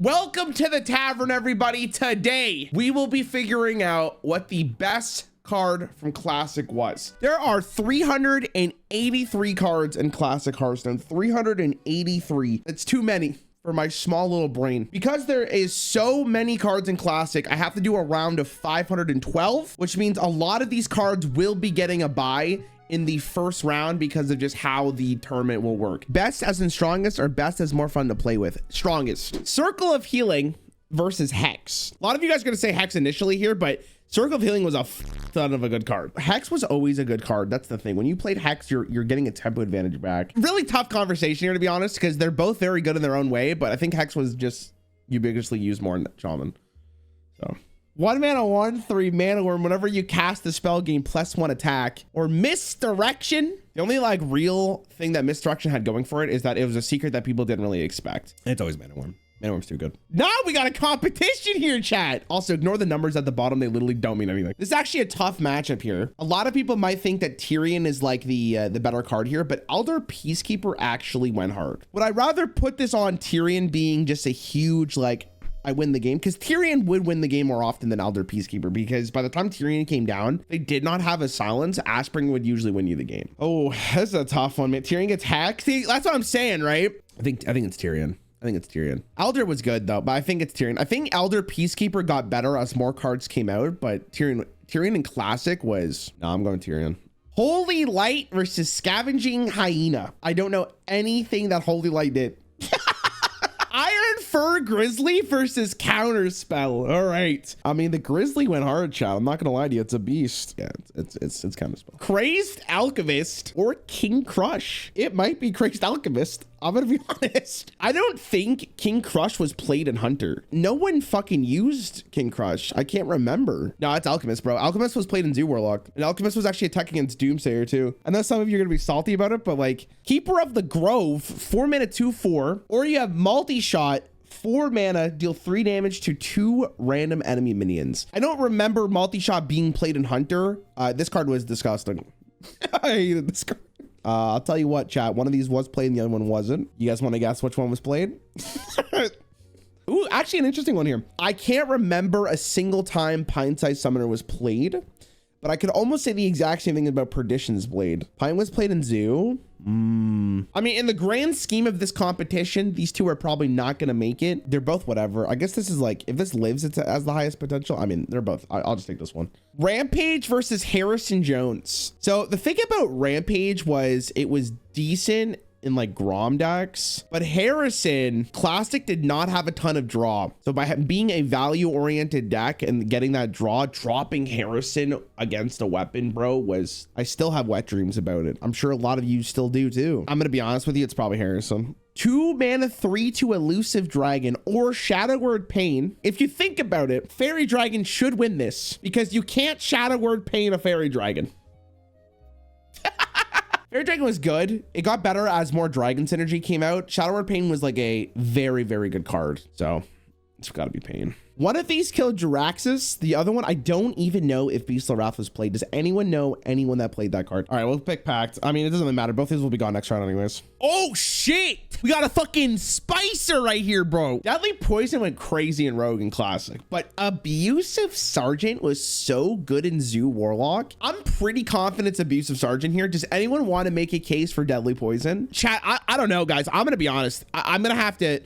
Welcome to the tavern, everybody. Today, we will be figuring out what the best card from Classic was. There are 383 cards in Classic Hearthstone. 383. It's too many for my small little brain. Because there is so many cards in Classic, I have to do a round of 512, which means a lot of these cards will be getting a bye in the first round because of just how the tournament will work. Best as in strongest, or best as more fun to play with? Strongest. Circle of Healing versus Hex. A lot of you guys are gonna say Hex initially here, but Circle of Healing was a ton of a good card. Hex was always a good card. That's the thing. When you played Hex, you're getting a tempo advantage back. Really tough conversation here, to be honest, because they're both very good in their own way, but I think Hex was just ubiquitously used more in Shaman. So 1 mana 1/3 mana worm. Whenever you cast the spell, gain +1 attack. Or Misdirection. The only like real thing that Misdirection had going for it is that it was a secret that people didn't really expect. It's always mana worm. Mana worm's too good. Now we got a competition here, chat. Also, ignore the numbers at the bottom. They literally don't mean anything. This is actually a tough matchup here. A lot of people might think that Tyrion is like the better card here, but Elder Peacekeeper actually went hard. Would I rather put this on Tyrion being just a huge like I win the game? Because Tyrion would win the game more often than Elder Peacekeeper, because by the time Tyrion came down, they did not have a silence. Aspring would usually win you the game. Oh, this is a tough one, man. Tyrion gets hacked. See, that's what I'm saying, right? I think it's Tyrion. I think it's Tyrion. Elder was good though, but I think it's Tyrion. I think Elder Peacekeeper got better as more cards came out, but Tyrion in Classic was, no, I'm going Tyrion. Holy Light versus Scavenging Hyena. I don't know anything that Holy Light did. Iron Fur Grizzly versus Counterspell. All right. I mean, the Grizzly went hard, chat. I'm not gonna lie to you. It's a beast. Yeah, it's Counterspell. Crazed Alchemist or King Crush. It might be Crazed Alchemist. I'm gonna be honest. I don't think King Crush was played in Hunter. No one fucking used King Crush. I can't remember. No, it's Alchemist, bro. Alchemist was played in Zoo Warlock. And Alchemist was actually attacking against Doomsayer too. I know some of you are gonna be salty about it, but like Keeper of the Grove, 4 mana 2/4, or you have multi-shot, 4 mana, deal 3 damage to 2 random enemy minions. I don't remember multi-shot being played in Hunter. This card was disgusting. I hated this card. I'll tell you what, chat. One of these was played and the other one wasn't. You guys want to guess which one was played? Ooh, actually an interesting one here. I can't remember a single time Pine-Sized Summoner was played, but I could almost say the exact same thing about Perdition's Blade. Pine was played in Zoo. I mean, in the grand scheme of this competition, these two are probably not going to make it. They're both whatever. I guess this is like, if this lives, it's as the highest potential. I mean, they're both. I'll just take this one. Rampage versus Harrison Jones. So the thing about Rampage was it was decent in like Grom decks, but Harrison Classic did not have a ton of draw. So by being a value oriented deck and getting that draw, dropping Harrison against a weapon, bro, was, I still have wet dreams about it. I'm sure a lot of you still do too. I'm gonna be honest with you, it's probably Harrison. 2 mana 3/2 Elusive Dragon or Shadow Word Pain. If you think about it, Fairy Dragon should win this because you can't Shadow Word Pain a Fairy Dragon. Fairy Dragon was good. It got better as more Dragon Synergy came out. Shadow Word Pain was like a very, very good card. So it's gotta be Pain. One of these killed Jiraxis. The other one, I don't even know if Beastly Wrath was played. Does anyone know anyone that played that card? All right, we'll pick Pact. I mean, it doesn't really matter. Both of these will be gone next round anyways. Oh shit. We got a fucking Spicer right here, bro. Deadly Poison went crazy in Rogue and Classic, but Abusive Sergeant was so good in Zoo Warlock. I'm pretty confident it's Abusive Sergeant here. Does anyone want to make a case for Deadly Poison? Chat, I don't know, guys. I'm gonna be honest. I'm gonna have to.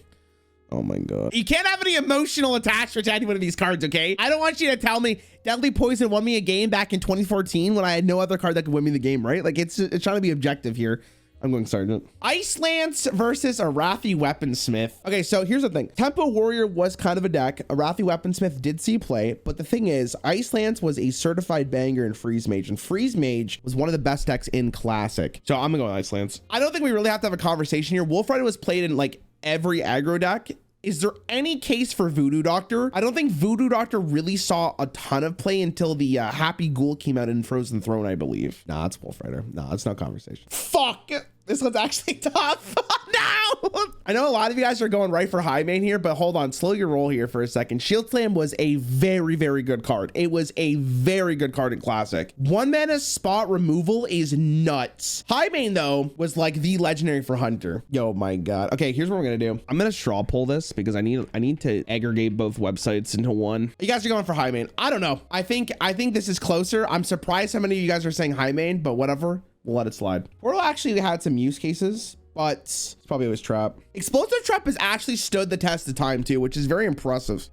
Oh my God. You can't have any emotional attachment to any one of these cards, okay? I don't want you to tell me Deadly Poison won me a game back in 2014 when I had no other card that could win me the game, right? Like it's trying to be objective here. I'm going Sergeant. Ice Lance versus Arathi Weaponsmith. Okay, so here's the thing. Tempo Warrior was kind of a deck. Arathi Weaponsmith did see play, but the thing is, Ice Lance was a certified banger in Freeze Mage, and Freeze Mage was one of the best decks in Classic. So I'm gonna go with Ice Lance. I don't think we really have to have a conversation here. Wolf Rider was played in like every aggro deck. Is there any case for Voodoo Doctor? I don't think Voodoo Doctor really saw a ton of play until the Happy Ghoul came out in Frozen Throne, I believe. Nah, it's Wolf Rider. Nah, it's not conversation. Fuck. This one's actually tough. No! I know a lot of you guys are going right for high main here, but hold on, slow your roll here for a second. Shield Slam was a very, very good card. It was a very good card in Classic. 1 mana spot removal is nuts. High main though was like the legendary for Hunter. Yo, my God. Okay, here's what we're gonna do. I'm gonna straw pull this because I need to aggregate both websites into one. You guys are going for high main. I don't know. I think this is closer. I'm surprised how many of you guys are saying high main, but whatever. We'll let it slide. Portal actually had some use cases, but it's probably always trap. Explosive trap has actually stood the test of time too, which is very impressive.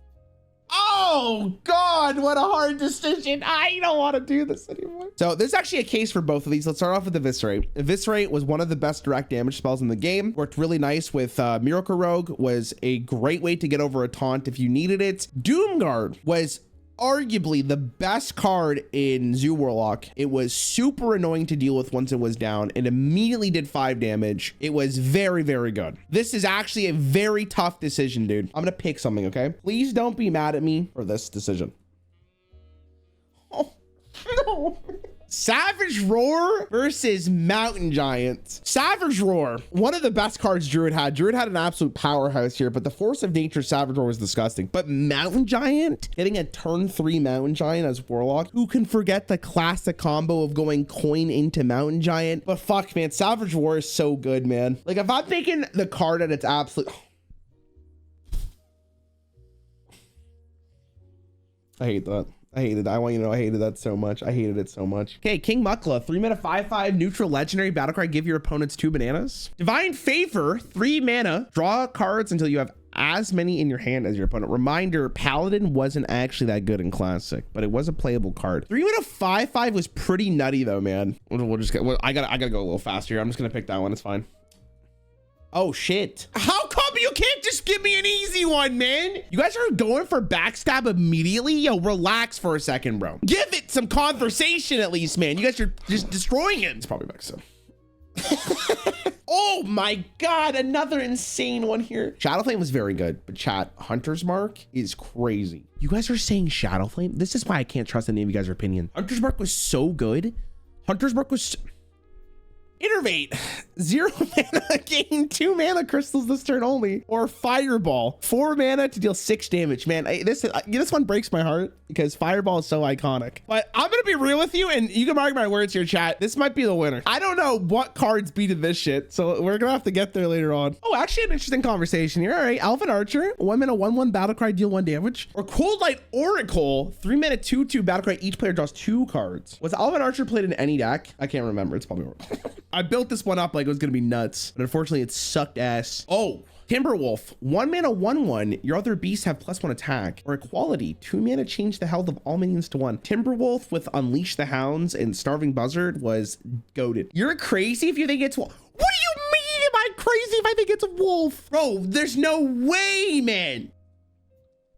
Oh God, what a hard decision. I don't want to do this anymore. So there's actually a case for both of these. Let's start off with Eviscerate. Eviscerate was one of the best direct damage spells in the game. Worked really nice with Miracle Rogue, was a great way to get over a taunt if you needed it. Doomguard was arguably the best card in Zoo Warlock. It was super annoying to deal with once it was down. It immediately did 5 damage. It was very, very good. This is actually a very tough decision, dude. I'm gonna pick something, okay? Please don't be mad at me for this decision. Oh, no. Savage Roar versus Mountain Giant. Savage Roar, one of the best cards Druid had. Druid had an absolute powerhouse here, but the Force of Nature Savage Roar was disgusting. But Mountain Giant, getting a turn 3 Mountain Giant as Warlock, who can forget the classic combo of going coin into Mountain Giant? But fuck, man, Savage Roar is so good, man. Like, if I'm thinking the card at its absolute... I hate that. I hated it. I want you to know I hated that so much. I hated it so much. Okay, King Mukla, 3 mana, 5/5 neutral legendary battle cry. Give your opponents 2 bananas. Divine Favor, 3 mana. Draw cards until you have as many in your hand as your opponent. Reminder, Paladin wasn't actually that good in Classic, but it was a playable card. 3 mana, 5/5 was pretty nutty though, man. We'll just get. I gotta go a little faster here. I'm just gonna pick that one. It's fine. Oh shit. How come you can't just give me an easy one, man? You guys are going for backstab immediately? Yo, relax for a second, bro. Give it some conversation at least, man. You guys are just destroying it. It's probably backstab. Oh my God, another insane one here. Shadowflame was very good, but chat, Hunter's Mark is crazy. You guys are saying Shadowflame? This is why I can't trust any of you guys' opinion. Hunter's Mark was so good. Hunter's Mark was... Innervate, 0 mana, gain 2 mana crystals this turn only, or Fireball, 4 mana to deal 6 damage. Man, this one breaks my heart because Fireball is so iconic. But I'm gonna be real with you, and you can mark my words here, chat. This might be the winner. I don't know what cards beat this shit, so we're gonna have to get there later on. Oh, actually an interesting conversation here. All right, Elven Archer, 1 mana, 1/1 battle cry, deal 1 damage, or Cold Light Oracle, 3 mana, 2/2 battle cry. Each player draws 2 cards. Was Elven Archer played in any deck? I can't remember. It's probably Oracle. I built this one up like it was gonna be nuts, but unfortunately it sucked ass. Oh, Timberwolf, 1 mana, 1/1. Your other beasts have +1 attack. Or Equality, 2 mana, change the health of all minions to 1. Timberwolf with Unleash the Hounds and Starving Buzzard was goated. You're crazy if you think it's... What do you mean am I crazy if I think it's a wolf? Bro, there's no way, man.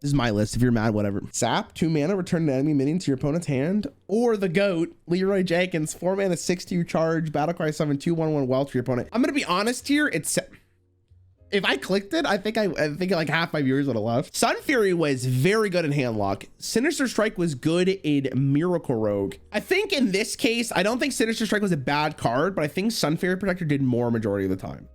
This is my list. If you're mad, whatever. Sap, 2 mana, return an enemy minion to your opponent's hand. Or the GOAT, Leroy Jenkins, 4 mana, 6/2 charge, battlecry 7/2/1/1 Welch to your opponent. I'm gonna be honest here. It's... If I clicked it, I think like half my viewers would have left. Sun Fury was very good in Handlock. Sinister Strike was good in Miracle Rogue. I think in this case, I don't think Sinister Strike was a bad card, but I think Sun Fury Protector did more majority of the time.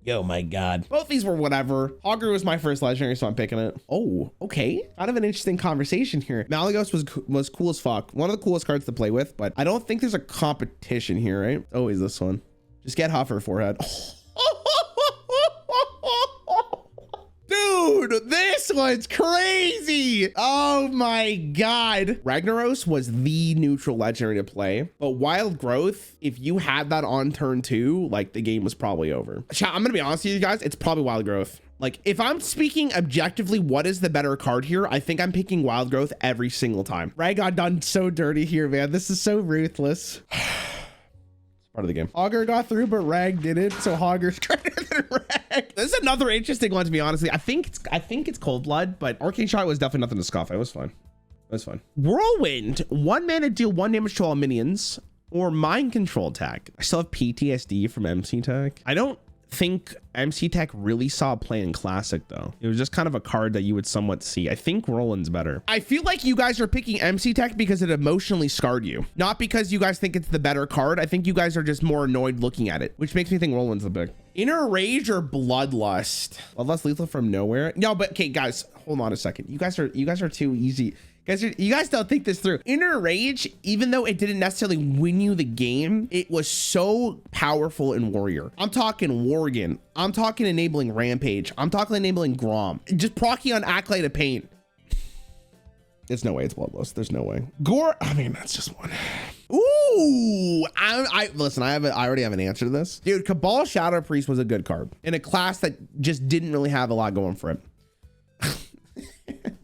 Yo, my God. Both these were whatever. Augur was my first legendary, so I'm picking it. Oh, okay. Kind of an interesting conversation here. Malygos was cool as fuck. One of the coolest cards to play with, but I don't think there's a competition here, right? Always this one. Just get Huffer forehead. Dude, this one's crazy. Oh my God. Ragnaros was the neutral legendary to play, but Wild Growth, if you had that on turn 2, like the game was probably over. Chat, I'm gonna be honest with you guys, it's probably Wild Growth. Like if I'm speaking objectively, what is the better card here? I think I'm picking Wild Growth every single time. Rag got done so dirty here, man. This is so ruthless. Part of the game. Augur got through, but Rag didn't, so Hogger's greater than Rag. This is another interesting one, to be honest. I think it's Cold Blood, but Arcane Shot was definitely nothing to scoff at. It was fine. It was fine. Whirlwind, 1 mana, deal 1 damage to all minions, or Mind Control attack. I still have PTSD from MC Tech. I don't think MC Tech really saw play in Classic though. It was just kind of a card that you would somewhat see. I think Roland's better. I feel like you guys are picking MC Tech because it emotionally scarred you, not because you guys think it's the better card. I think you guys are just more annoyed looking at it, which makes me think Roland's the pick. Inner Rage or Bloodlust? Bloodlust lethal from nowhere? No, but okay, guys, hold on a second. You guys are too easy. You guys don't think this through. Inner Rage, even though it didn't necessarily win you the game, it was so powerful in Warrior. I'm talking Worgen. I'm talking enabling Rampage. I'm talking enabling Grom. Just proccing on Acolyte of Pain. There's no way it's Bloodlust. There's no way. Gore, I mean, that's just one. Ooh, listen, I already have an answer to this. Dude, Cabal Shadow Priest was a good card in a class that just didn't really have a lot going for it.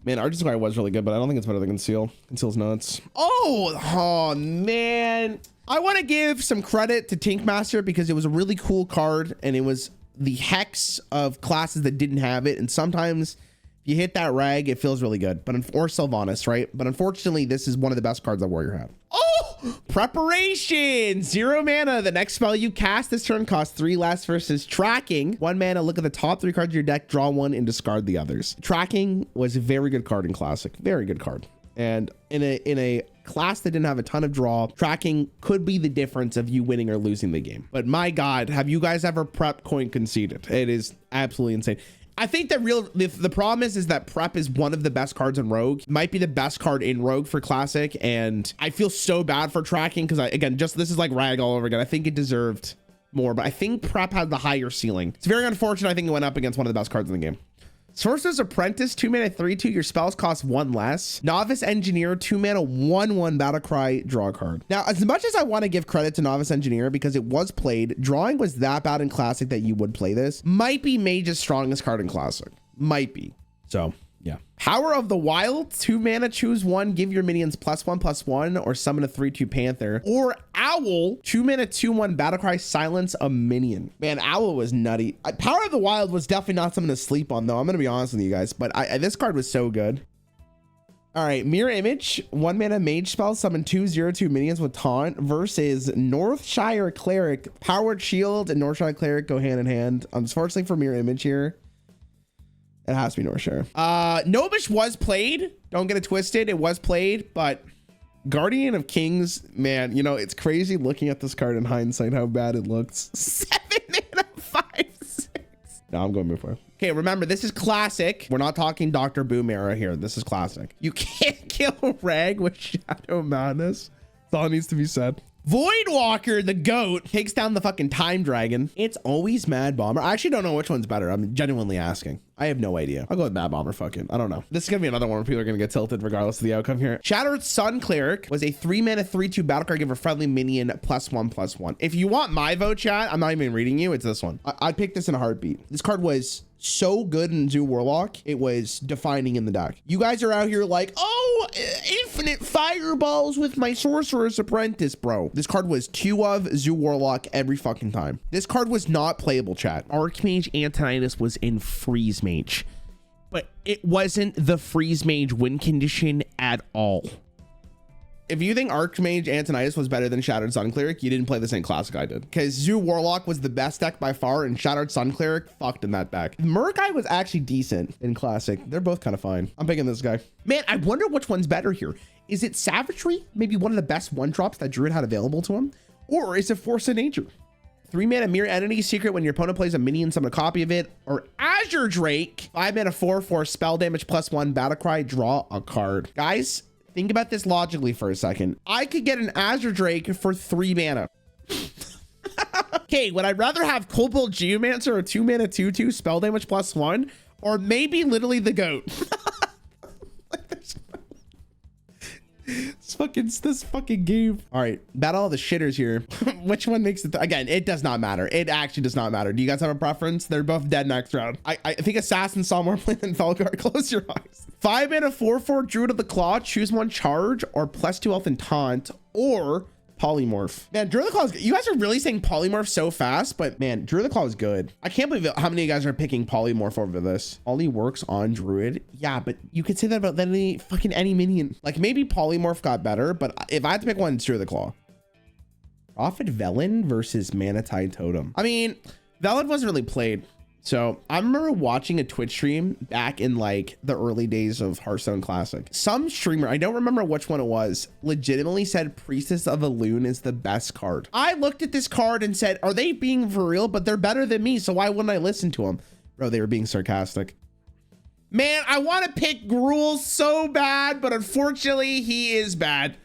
Man, Argent Squire was really good, but I don't think it's better than Conceal. Conceal's nuts. Oh man. I want to give some credit to Tinkmaster because it was a really cool card and it was the hex of classes that didn't have it. And sometimes if you hit that rag, it feels really good. Or Sylvanas, right? But unfortunately, this is one of the best cards that Warrior had. Oh, Preparation. 0 mana. The next spell you cast this turn costs 3 less versus Tracking. 1 mana. Look at the top 3 cards of your deck, draw 1 and discard the others. Tracking was a very good card in Classic. Very good card. And in a class that didn't have a ton of draw, Tracking could be the difference of you winning or losing the game. But my God, have you guys ever prep coin conceded? It is absolutely insane. I think that the problem is that Prep is one of the best cards in Rogue. Might be the best card in Rogue for Classic, and I feel so bad for Tracking because again, this is like Rag all over again. I think it deserved more, but I think Prep had the higher ceiling. It's very unfortunate. I think it went up against one of the best cards in the game. Sorcerer's Apprentice, 2 mana 3/2. Your spells cost 1 less. Novice Engineer, 2 mana 1/1 Battlecry, draw a card. Now, as much as I want to give credit to Novice Engineer because it was played, drawing was that bad in Classic that you would play this. Might be Mage's strongest card in Classic. Might be. So, yeah. Power of the Wild, 2 mana, choose 1, give your minions +1/+1, or summon a 3/2 Panther. Or Owl, 2 mana, 2/1 Battlecry, silence a minion. Man, Owl was nutty. Power of the Wild was definitely not something to sleep on, though. I'm going to be honest with you guys, but this card was so good. All right, Mirror Image, 1 mana mage spell, summon 2/0/2 minions with taunt versus Northshire Cleric. Powered Shield and Northshire Cleric go hand in hand. Unfortunately for Mirror Image here, it has to be Northshire. Nobish was played. Don't get it twisted. It was played, but Guardian of Kings, man, you know, it's crazy looking at this card in hindsight, how bad it looks. 7 mana, 5/6. No, I'm going to move forward. Okay, remember, this is Classic. We're not talking Dr. Boom era here. This is Classic. You can't kill Rag with Shadow Madness. That's all needs to be said. Voidwalker, the goat, takes down the fucking Time Dragon. It's always Mad Bomber. I actually don't know which one's better. I'm genuinely asking. I have no idea. I'll go with Mad Bomber. Fucking, I don't know. This is gonna be another one where people are gonna get tilted regardless of the outcome here. Shattered Sun Cleric was a 3 mana 3/2 Battlecry, give a friendly minion +1/+1. If you want my vote, chat, I'm not even reading you. It's this one. I'd pick this in a heartbeat. This card was so good in Zoo Warlock. It was defining in the deck. You guys are out here like, oh, infinite fireballs with my Sorcerer's Apprentice, bro. This card was 2 of Zoo Warlock every fucking time. This card was not playable, chat. Archmage Antonidas was in Freeze Mage, but it wasn't the Freeze Mage win condition at all. If you think Archmage Antonidas was better than Shattered Sun Cleric, you didn't play the same Classic I did. Because Zoo Warlock was the best deck by far, and Shattered Sun Cleric fucked in that deck. Murkai was actually decent in Classic. They're both kind of fine. I'm picking this guy. Man, I wonder which one's better here. Is it Savagery? Maybe one of the best 1-drops that Druid had available to him? Or is it Force of Nature? 3 mana Mirror Entity Secret, when your opponent plays a minion, summon a copy of it. Or Azure Drake, 5 mana 4/4 spell damage +1 Battlecry, draw a card. Guys, think about this logically for a second. I could get an Azure Drake for 3 mana. Okay, would I rather have Cobalt Geomancer or 2 mana 2/2 spell damage +1, or maybe literally the GOAT? This fucking game. All right, battle of the shitters here. Which one makes it? Again, it does not matter. It actually does not matter. Do you guys have a preference? They're both dead next round. I think Assassin saw more play than Felgar. Close your eyes. 5 mana 4/4 Druid of the Claw. Choose 1 charge or +2 health and taunt, or Polymorph. Man, Druid of the Claw is good. You guys are really saying Polymorph so fast, but man, Druid of the Claw is good. I can't believe how many of you guys are picking Polymorph over this. Ollie works on Druid. Yeah, but you could say that about any minion. Like maybe Polymorph got better, but if I had to pick one, it's Druid of the Claw. Prophet Velen versus Manatide Totem. I mean, Valid wasn't really played. So I remember watching a Twitch stream back in like the early days of Hearthstone Classic. Some streamer, I don't remember which one it was, legitimately said Priestess of Elune is the best card. I looked at this card and said, are they being for real? But they're better than me, so why wouldn't I listen to them? Bro, they were being sarcastic. Man, I want to pick Gruul so bad, but unfortunately he is bad.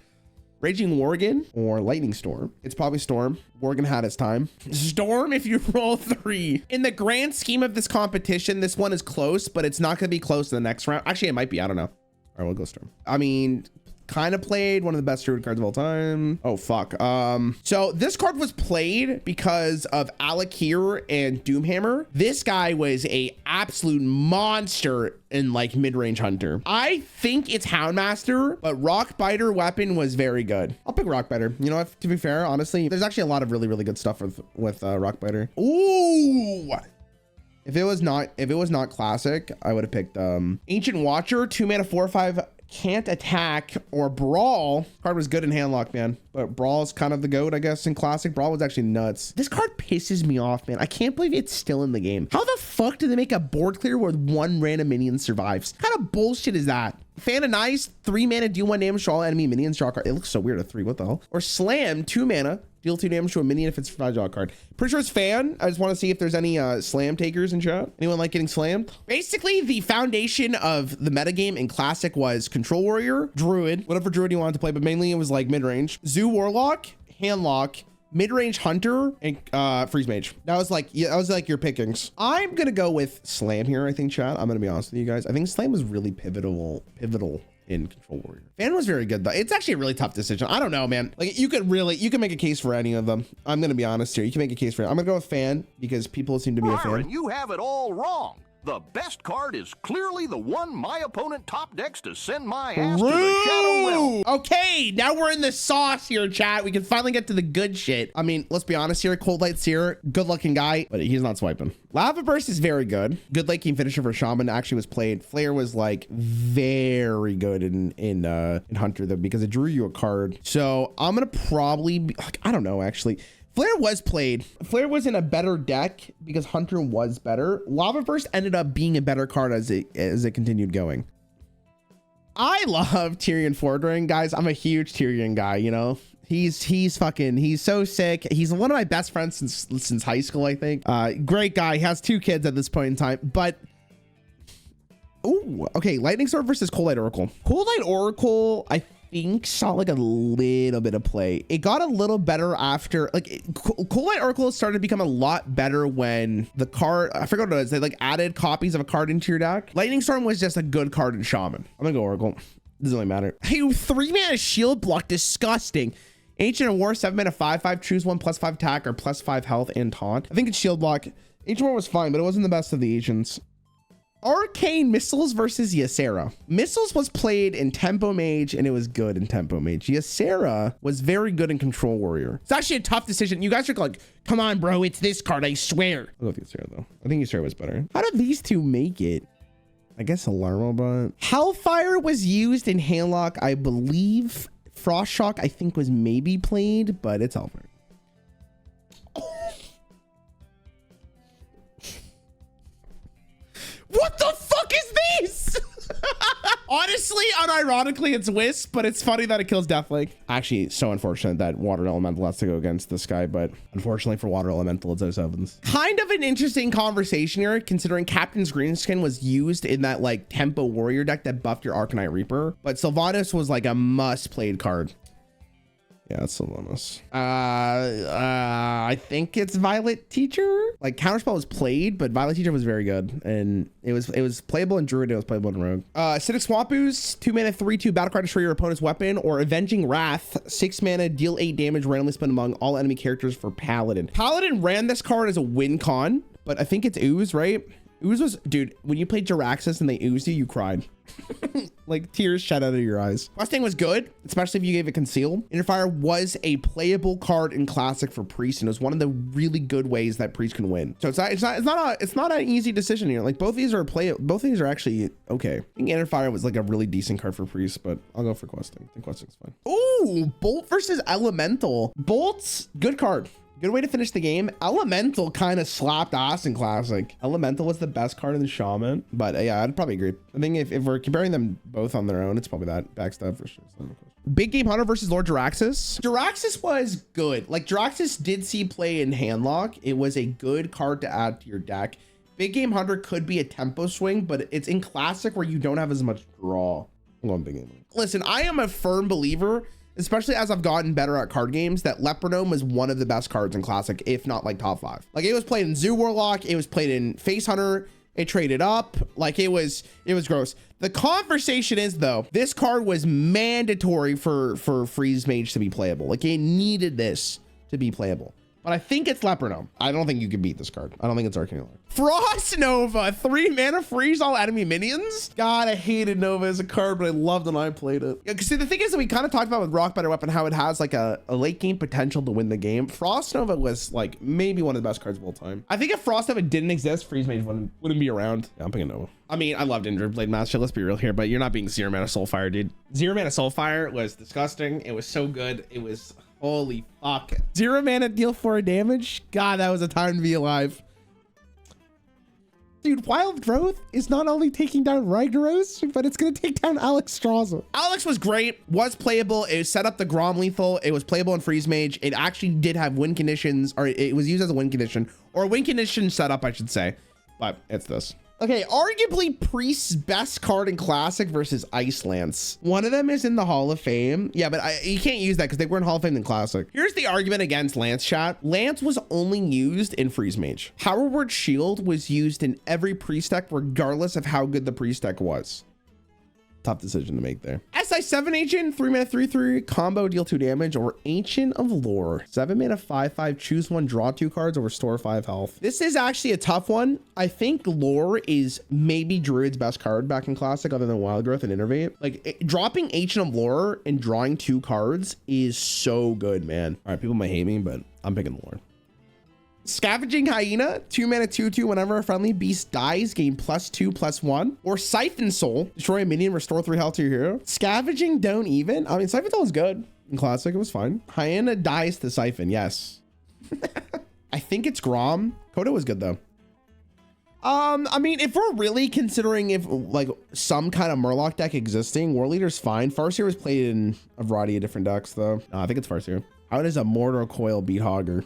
Raging Worgen or Lightning Storm. It's probably Storm. Worgen had its time. Storm if you roll 3. In the grand scheme of this competition, this one is close, but it's not going to be close in the next round. Actually, it might be. I don't know. All right, we'll go Storm. I mean, kind of played one of the best druid cards of all time. Oh, fuck. So this card was played because of Alakir and Doomhammer. This guy was a absolute monster in like mid-range hunter. I think it's Houndmaster, but Rockbiter weapon was very good. I'll pick Rockbiter. You know, to be fair, honestly, there's actually a lot of really good stuff with Rockbiter. Ooh. If it was not classic, I would have picked Ancient Watcher, 2 mana, 4/5. Can't attack or brawl. Card was good in handlock, man, but brawl is kind of the goat, I guess. In classic, brawl was actually nuts. This card pisses me off, man. I can't believe it's still in the game. How the fuck do they make a board clear where 1 random minion survives? What kind of bullshit is that? Fan of Nice, 3 mana, deal 1 damage to all enemy minions, draw a card. It looks so weird at 3. What the hell? Or Slam, 2 mana, deal 2 damage to a minion if it's a draw a card. Pretty sure it's Fan. I just want to see if there's any slam takers in chat. Anyone like getting slammed? Basically, the foundation of the metagame in Classic was Control Warrior, Druid, whatever Druid you wanted to play, but mainly it was like mid-range. Zoo Warlock, Handlock, mid-range Hunter, and Freeze Mage. That was like your pickings. I'm gonna go with Slam here, I think, chat. I'm gonna be honest with you guys. I think Slam was really pivotal in Control Warrior. Fan was very good though. It's actually a really tough decision. I don't know, man. Like you can make a case for any of them. I'm gonna be honest here. You can make a case for it. I'm gonna go with Fan because people seem to be a fan. You have it all wrong. The best card is clearly the one my opponent top decks to send my ass to the Shadow Realm. Okay, now we're in the sauce here, chat. We can finally get to the good shit. I mean, let's be honest here. Cold Light Seer, good looking guy, but he's not swiping. Lava Burst is very good. Good late game finisher for Shaman actually was played. Flare was like very good in Hunter though, because it drew you a card. So I'm gonna probably be, I don't know actually. Flare was played. Flare was in a better deck because Hunter was better. Lava Burst ended up being a better card as it continued going. I love Tyrion Fordring, guys. I'm a huge Tyrion guy, you know. He's so sick. He's one of my best friends since high school, I think. Great guy. He has 2 kids at this point in time, but ooh, okay, Lightning Sword versus Cold Light Oracle. Cold Light Oracle, I think saw like a little bit of play. It got a little better after Cold Light Oracle started to become a lot better when the card, I forgot what it was, they like added copies of a card into your deck. Lightning Storm was just a good card in Shaman. I'm gonna go Oracle. Doesn't really matter. Hey, 3 mana shield block, disgusting. Ancient of War, 7 mana, 5/5, choose 1 +5 attack or +5 health and taunt. I think it's shield block. Ancient War was fine, but it wasn't the best of the agents. Arcane Missiles versus Ysera. Missiles was played in Tempo Mage and it was good in Tempo Mage. Ysera was very good in Control Warrior. It's actually a tough decision. You guys are like, come on, bro, it's this card, I swear. I'll go with Ysera though. I think Ysera was better. How did these two make it? I guess Alarmo, but Hellfire was used in Handlock, I believe. Frost Shock, I think, was maybe played, but it's Hellfire. What the fuck is this? Honestly, unironically, it's Wisp, but it's funny that it kills Deathlink. Actually, so unfortunate that Water Elemental has to go against this guy, but unfortunately for Water Elemental, it's 07s. Kind of an interesting conversation here, considering Captain's Greenskin was used in that like Tempo Warrior deck that buffed your Arcanite Reaper, but Sylvanas was like a must-played card. Yeah, it's Sylvanas. I think it's Violet Teacher. Like Counterspell was played, but Violet Teacher was very good, and it was playable in Druid. It was playable in Rogue. Acidic Swamp Ooze, 2 mana, 3/2, battlecry, destroy your opponent's weapon, or Avenging Wrath, 6 mana, deal 8 damage, randomly spent among all enemy characters for Paladin. Paladin ran this card as a win con, but I think it's Ooze, right? Ooze was, dude, when you played Jiraxxus and they oozed you, you cried. Like tears shed out of your eyes. Questing was good, especially if you gave it Conceal. Interfire was a playable card in Classic for Priest, and it was one of the really good ways that Priest can win. So it's not an easy decision here. Like both of these are actually okay. I think Interfire was like a really decent card for Priest, but I'll go for Questing. I think Questing's fine. Ooh, Bolt versus Elemental. Bolt's good card. Good way to finish the game. Elemental kind of slapped ass in Classic. Elemental was the best card in the Shaman, but yeah, I'd probably agree. I think if we're comparing them both on their own, it's probably that backstab for sure. Big Game Hunter versus Lord Jiraxis. Jiraxis was good. Like, Jiraxis did see play in Handlock. It was a good card to add to your deck. Big Game Hunter could be a tempo swing, but it's in Classic where you don't have as much draw. I'm going Big Game Hunter. Listen, I am a firm believer, especially as I've gotten better at card games, that Leopardome is one of the best cards in Classic, if not like top 5. Like, it was played in Zoo Warlock, it was played in Face Hunter, it traded up, like it was gross. The conversation is, though, this card was mandatory for Freeze Mage to be playable. Like, it needed this to be playable. But I think it's Leopardome. I don't think you can beat this card. I don't think it's Arcane Alert. Frost Nova, 3 mana, freeze all enemy minions. God, I hated Nova as a card, but I loved when I played it. Yeah, because the thing is that we kind of talked about with Rock Better Weapon, how it has like a late game potential to win the game. Frost Nova was like maybe one of the best cards of all time. I think if Frost Nova didn't exist, Freeze Mage wouldn't be around. Yeah, I'm picking Nova. I mean, I loved Injured Blade Master. Let's be real here, but you're not being 0 mana Soulfire, dude. 0 mana Soulfire was disgusting. It was so good. It was... Holy fuck. 0 mana, deal 4 damage. God, that was a time to be alive. Dude, Wild Growth is not only taking down Ragnaros, but it's going to take down Alex Straza. Alex was great, was playable. It set up the Grom lethal. It was playable in Freeze Mage. It actually did have win conditions, or it was used as a win condition, or a win condition setup, I should say. But it's this. Okay, arguably Priest's best card in Classic versus Ice Lance. One of them is in the Hall of Fame. Yeah, but you can't use that because they were in Hall of Fame in Classic. Here's the argument against Lance, chat. Lance was only used in Freeze Mage. Power Word Shield was used in every Priest deck regardless of how good the Priest deck was. Tough decision to make there. SI7 Ancient, 3 mana 3/3 combo, deal 2 damage, or Ancient of Lore, 7 mana 5/5, choose 1, draw 2 cards, or restore 5 health. This is actually a tough one. I think Lore is maybe Druid's best card back in Classic other than Wild Growth and Innervate. Like, dropping Ancient of Lore and drawing 2 cards is so good, man. All right, people might hate me, but I'm picking Lore. Scavenging Hyena, 2 mana 2/2. Whenever a friendly beast dies, gain +2/+1. Or Siphon Soul, destroy a minion, restore 3 health to your hero. Scavenging Don't Even. I mean, Siphon Soul is good in Classic. It was fine. Hyena dies to Siphon. Yes. I think it's Grom. Coda was good though. I mean, if we're really considering if like some kind of Murloc deck existing, War Leader's fine. Farseer was played in a variety of different decks though. No, I think it's Farseer. How does a Mortar Coil beat Hogger?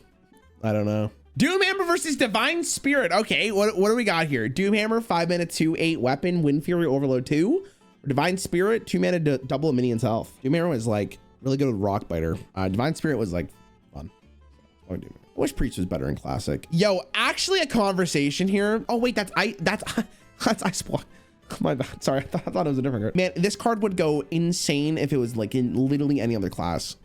I don't know. Doomhammer versus Divine Spirit. Okay, what do we got here? Doomhammer, 5 mana 2/8 weapon, Wind Fury Overload 2. Divine Spirit, 2 mana to double a minion's health. Doomhammer was like really good with Rock Biter. Divine Spirit was like fun. I wish Priest was better in Classic. Yo, actually a conversation here. Oh wait, that's Ice Block. My bad. Sorry, I thought it was a different card. Man, this card would go insane if it was like in literally any other class.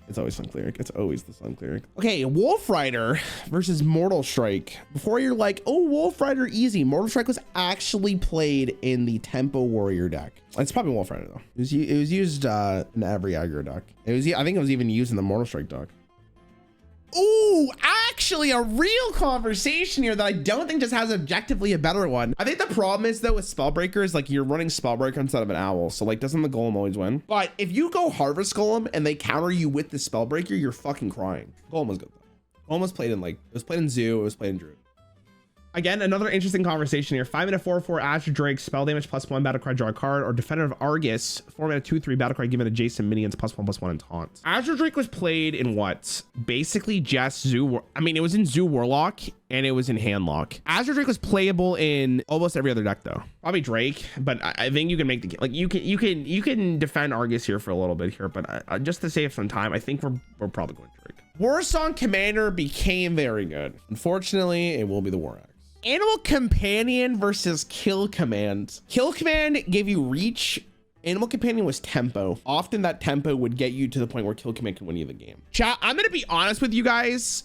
It's always Sun Cleric. It's always the Sun Cleric. Okay, Wolf Rider versus Mortal Strike. Before you're like, oh, Wolf Rider easy. Mortal Strike was actually played in the Tempo Warrior deck. It's probably Wolf Rider though. It was used in every aggro deck. I think it was even used in the Mortal Strike deck. Ooh, actually a real conversation here that I don't think just has objectively a better one. I think the problem is though with Spellbreaker is like you're running Spellbreaker instead of an Owl. So like, doesn't the Golem always win? But if you go Harvest Golem and they counter you with the Spellbreaker, you're fucking crying. Golem was good though. Golem was played in like, it was played in Zoo, it was played in Druid. Again, another interesting conversation here. 5 mana 4/4 Azure Drake, spell damage +1, battlecry, draw a card, or Defender of Argus, 4 mana 2/3 battlecry, given adjacent minions +1/+1 and taunt. Azure Drake was played in what? Basically just Zoo. I mean, it was in Zoo Warlock and it was in Handlock. Azure Drake was playable in almost every other deck though. Probably Drake, but I think you can make the game. Like you can defend Argus here for a little bit here, but just to save some time, I think we're probably going Drake. Warsong Commander became very good. Unfortunately, it will be the War Axe. Animal Companion versus Kill Command. Kill Command gave you reach. Animal Companion was tempo. Often that tempo would get you to the point where Kill Command can win you the game. Chat, I'm gonna be honest with you guys.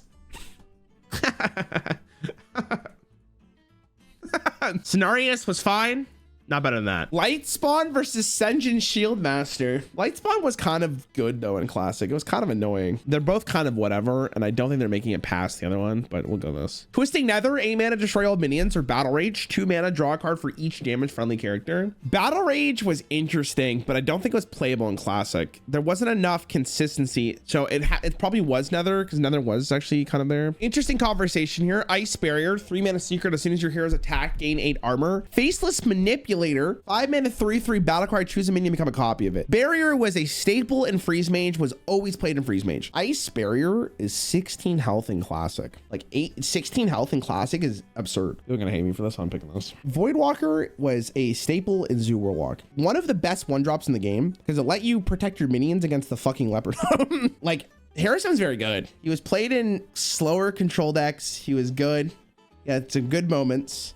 Cenarius was fine. Not better than that. Lightspawn versus Senjin Shieldmaster. Lightspawn was kind of good though in Classic. It was kind of annoying. They're both kind of whatever, and I don't think they're making it past the other one, but we'll go this. Twisting Nether, 8 mana, destroy all minions, or Battle Rage, 2 mana, draw a card for each damage friendly character. Battle Rage was interesting, but I don't think it was playable in Classic. There wasn't enough consistency, so it probably was Nether, because Nether was actually kind of there. Interesting conversation here. Ice Barrier, 3 mana secret. As soon as your heroes attack, gain 8 armor. Faceless Manipulator, 5 mana, 3/3 battle cry, choose a minion, become a copy of it. Barrier was a staple in Freeze Mage, was always played in Freeze Mage. Ice Barrier is 16 health in Classic. Like 16 health in Classic is absurd. You're gonna hate me for this. I'm picking this. Voidwalker was a staple in Zoo Warlock. One of the best 1-drops in the game because it let you protect your minions against the fucking leopard. Like, Hearthstone's very good. He was played in slower control decks. He was good. Yeah, some good moments.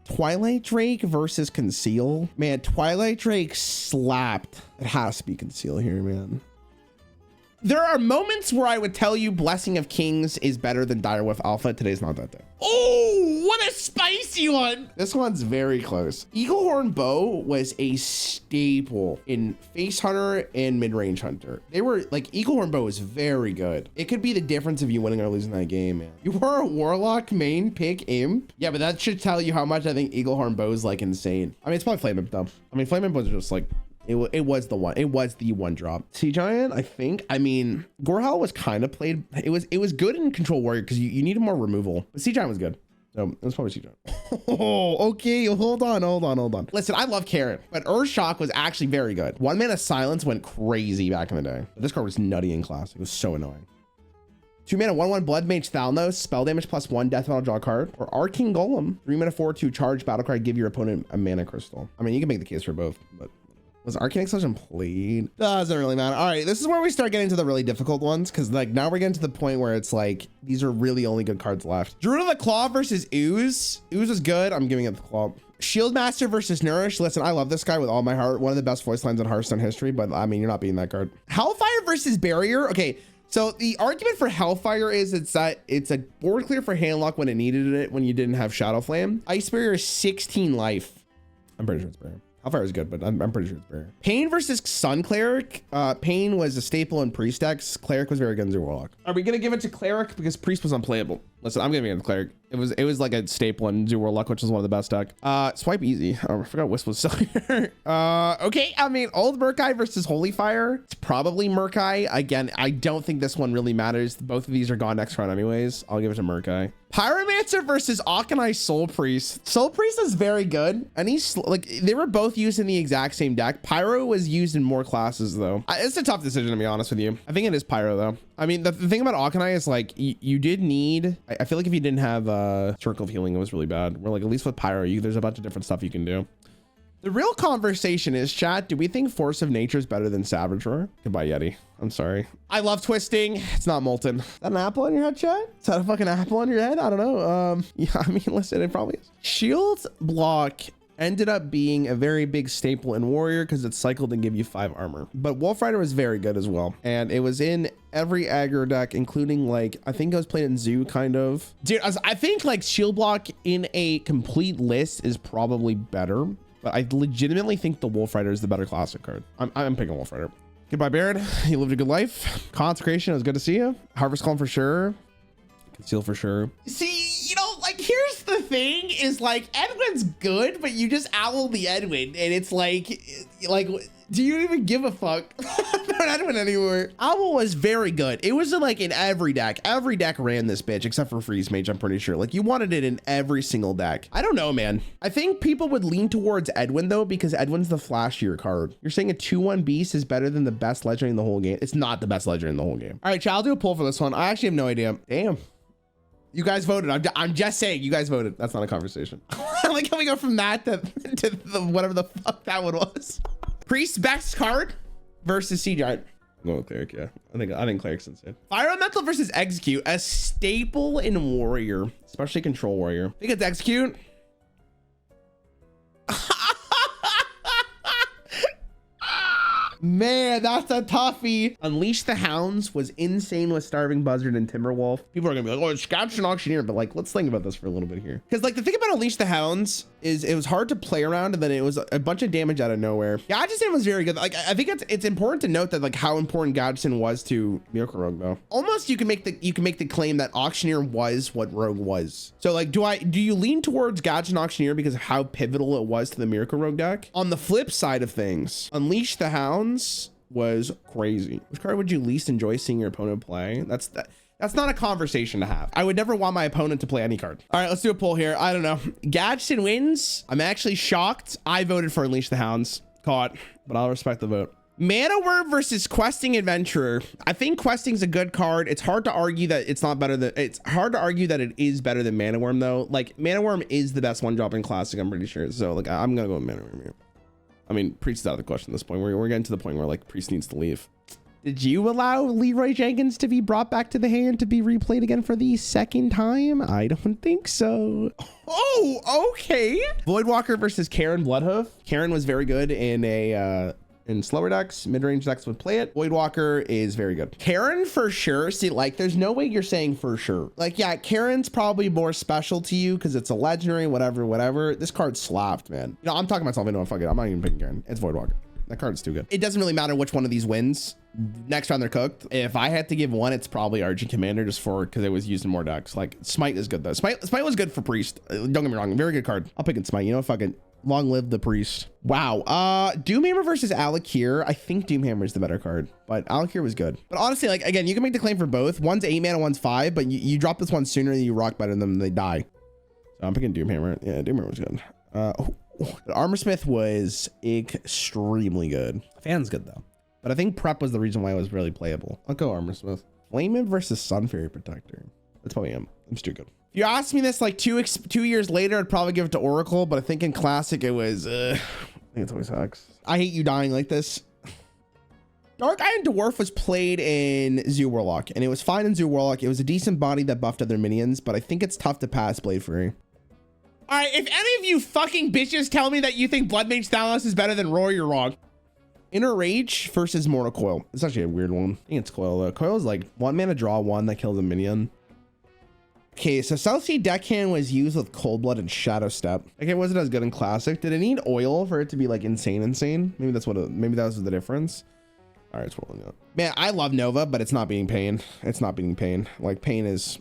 Twilight Drake versus Conceal. Man, Twilight Drake slapped. It has to be Conceal here, man. There are moments where I would tell you Blessing of Kings is better than Direwolf Alpha. Today's not that day. Oh, what a spicy one. This one's very close. Eaglehorn Bow was a staple in Face Hunter and Mid-Range Hunter. They were like, Eaglehorn Bow is very good. It could be the difference of you winning or losing that game, man. You were a Warlock main pick Imp. Yeah, but that should tell you how much I think Eaglehorn Bow is like insane. I mean, it's probably Flame Imp though. I mean, Flame Imp was just like, it was the one drop. Sea Giant, I think. I mean, Gorehal was kind of played. It was good in Control Warrior because you needed more removal. But Sea Giant was good. So it was probably Sea Giant. Oh, okay. Hold on. Listen, I love Karen, but Earthshock was actually very good. 1 mana Silence went crazy back in the day. This card was nutty in Classic. It was so annoying. 2 mana 1/1 Blood Mage Thalnos, spell damage +1, death metal, draw a card. Or Arcane Golem, 3 mana 4/2 charge battle card, give your opponent a mana crystal. I mean, you can make the case for both, but was Arcane Explosion played? Doesn't really matter. All right, this is where we start getting to the really difficult ones, because like now we're getting to the point where it's like these are really only good cards left. Druid of the Claw versus Ooze. Ooze is good. I'm giving it the Claw. Shieldmaster versus Nourish. Listen, I love this guy with all my heart. One of the best voice lines in Hearthstone history, but I mean, you're not beating that card. Hellfire versus Barrier. Okay, so the argument for Hellfire is it's a board clear for Handlock when it needed it when you didn't have Shadow Flame. Ice Barrier is 16 life. I'm pretty sure it's Barrier. Hellfire is good, but I'm pretty sure it's Barrier. Pain versus Sun Cleric. Pain was a staple in Priest decks. Cleric was very good in Zoo Warlock. Are we gonna give it to Cleric because Priest was unplayable? Listen, I'm giving it to Cleric. It was like a staple in Zoo Warlock, which was one of the best deck. Swipe Easy. Oh, I forgot Wisp was still here. Okay, I mean, Old Murkai versus Holy Fire. It's probably Murkai. Again, I don't think this one really matters. Both of these are gone next round anyways. I'll give it to Murkai. Pyromancer versus Akanai Soul Priest. Soul Priest is very good, and he's like, they were both used in the exact same deck. Pyro was used in more classes though. It's a tough decision to be honest with you. I think it is Pyro though. I mean, the thing about Akanai is like, you did need, I feel like if you didn't have Circle of Healing, it was really bad. We're like, at least with Pyro, there's a bunch of different stuff you can do. The real conversation is, chat, do we think Force of Nature is better than Savage Roar? Goodbye, Yeti. I'm sorry. I love Twisting. It's not Molten. Is that an apple on your head, chat? Is that a fucking apple on your head? I don't know. Yeah, I mean, listen, it probably is. Shield Block ended up being a very big staple in Warrior because it cycled and give you 5 armor. But Wolf Rider was very good as well. And it was in every aggro deck, including like, I think it was played in Zoo kind of. Dude, I think like Shield Block in a complete list is probably better. But I legitimately think the Wolf Rider is the better classic card. I'm picking Wolf Rider. Goodbye, Baron. You lived a good life. Consecration, it was good to see you. Harvest Calm for sure. Conceal for sure. See, you know, like here's the thing is like Edwin's good, but you just owl the Edwin and it's like do you even give a fuck about Edwin anymore? Owl was very good. It was like in every deck. Every deck ran this bitch except for Freeze Mage, I'm pretty sure. Like you wanted it in every single deck. I don't know, man. I think people would lean towards Edwin though, because Edwin's the flashier card. You're saying a 2/1 beast is better than the best legendary in the whole game. It's not the best legendary in the whole game. All right, chat, I'll do a poll for this one. I actually have no idea. Damn. You guys voted. I'm just saying you guys voted. That's not a conversation. I like how we go from that to the whatever the fuck that one was. Priest best card versus Sea Giant. No, Cleric, yeah. I think Cleric's insane. Fire Elemental versus Execute, a staple in Warrior, especially Control Warrior. I think it's Execute. Man, that's a toughie. Unleash the Hounds was insane with Starving Buzzard and Timberwolf. People are gonna be like, oh, it's Scouts and Auctioneer, but like, let's think about this for a little bit here. Because like the thing about Unleash the Hounds is it was hard to play around, and then it was a bunch of damage out of nowhere. Gadgetzan was very good. Like I think it's important to note that like how important Gadgetzan was to Miracle Rogue though. Almost you can make the claim that Auctioneer was what Rogue was. So like, do you lean towards Gadgetzan Auctioneer because of how pivotal it was to the Miracle Rogue deck? On the flip side of things, Unleash the Hounds was crazy. Which card would you least enjoy seeing your opponent play? That's not a conversation to have. I would never want my opponent to play any card. All right, let's do a poll here. I don't know. Gadgetzan wins. I'm actually shocked. I voted for Unleash the Hounds. Caught, but I'll respect the vote. Mana Worm versus Questing Adventurer. I think Questing's a good card. It's hard to argue that it's not better than, it's hard to argue that it is better than Mana Worm though. Like Mana Worm is the best one drop in Classic, I'm pretty sure. So like, I'm gonna go with Mana Worm here. I mean, Priest is out of the question at this point. We're getting to the point where like Priest needs to leave. Did you allow Leroy Jenkins to be brought back to the hand to be replayed again for the second time? I don't think so. Oh, okay. Voidwalker versus Karen Bloodhoof. Karen was very good in slower decks. Mid-range decks would play it. Voidwalker is very good. Karen for sure. See, like there's no way you're saying for sure. Like, yeah, Karen's probably more special to you because it's a legendary, whatever. This card slapped, man. You know, I'm talking myself into a fuck it. I'm not even picking Karen. It's Voidwalker. That card's too good. It doesn't really matter which one of these wins. Next round they're cooked. If I had to give one, it's probably Argent Commander just because it was used in more decks. Like Smite is good though. Smite was good for Priest. Don't get me wrong. Very good card. I'll pick it Smite. You know, fucking long live the Priest. Wow. Doomhammer versus Alakir. I think Doomhammer is the better card, but Alakir was good. But honestly, like again, you can make the claim for both. One's 8 mana, one's 5, but you drop this one sooner than you rock better than them, they die. So I'm picking Doomhammer. Yeah, Doomhammer was good. But Armorsmith was extremely good. Fan's good though, but I think Prep was the reason why it was really playable. I'll go Armorsmith. Flameman versus Sun Fairy Protector. That's probably him. I'm too good. If you asked me this like 2 years later, I'd probably give it to Oracle, but I think in Classic it was, I think it's always Hex. I hate you dying like this. Dark Iron Dwarf was played in Zoo Warlock, and it was fine in Zoo Warlock. It was a decent body that buffed other minions, but I think it's tough to pass Blade Fury. All right, if any of you fucking bitches tell me that you think Blood Mage Thanos is better than Roar, you're wrong. Inner Rage versus Mortal Coil. It's actually a weird one. I think it's Coil though. Coil is like 1 mana draw 1 that kills a minion. Okay, so Southsea Deckhand was used with Cold Blood and Shadow Step. Okay, it wasn't as good in Classic. Did it need oil for it to be like insane? Maybe that's maybe that was the difference. All right, it's rolling out. Man, I love Nova, but it's not beating Pain. It's not beating Pain. Like Pain is,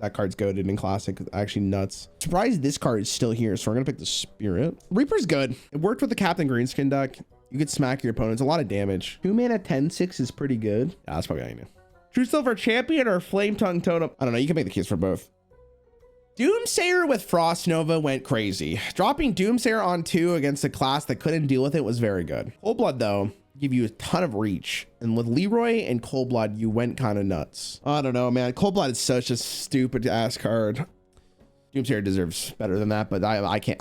that card's goated in Classic. Actually nuts. Surprised this card is still here, so we're gonna pick the Spirit. Reaper's good. It worked with the Captain Greenskin deck. You could smack your opponents. A lot of damage. 2 mana 10/6 is pretty good. Yeah, that's probably all you need. True Silver Champion or Flame Tongue Totem? I don't know. You can make the case for both. Doomsayer with Frost Nova went crazy. Dropping Doomsayer on 2 against a class that couldn't deal with it was very good. Cold Blood though, give you a ton of reach. And with Leroy and Cold Blood, you went kind of nuts. I don't know, man. Cold Blood is such a stupid ass card. Doomsayer deserves better than that, but I can't.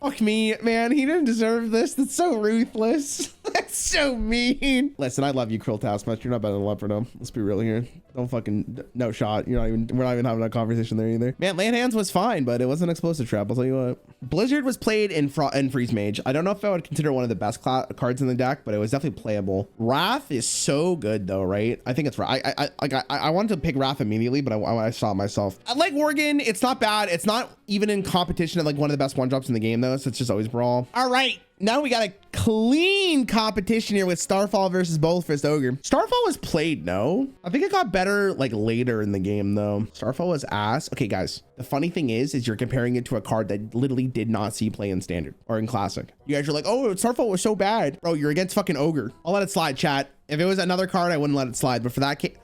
Fuck me, man. He didn't deserve this. That's so ruthless. That's so mean. Listen, I love you, Krill Taskmaster. You're not better than Leopardo. Let's be real here. Don't fucking, no shot. We're not even having a conversation there either. Man, Land Hands was fine, but it was an explosive trap. I'll tell you what. Blizzard was played in Freeze Mage. I don't know if I would consider one of the best cards in the deck, but it was definitely playable. Wrath is so good though, right? I think it's right. I wanted to pick Wrath immediately, but I saw it myself. I like Worgen. It's not bad. It's not even in competition at like one of the best one drops in the game though, so it's just always Brawl. All right. Now we got a clean competition here with Starfall versus Boldfist Ogre. Starfall was played, no? I think it got better like later in the game though. Starfall was ass. Okay, guys. The funny thing is you're comparing it to a card that literally did not see play in Standard or in Classic. You guys are like, oh, Starfall was so bad. Bro, you're against fucking Ogre. I'll let it slide, chat. If it was another card, I wouldn't let it slide. But for that case,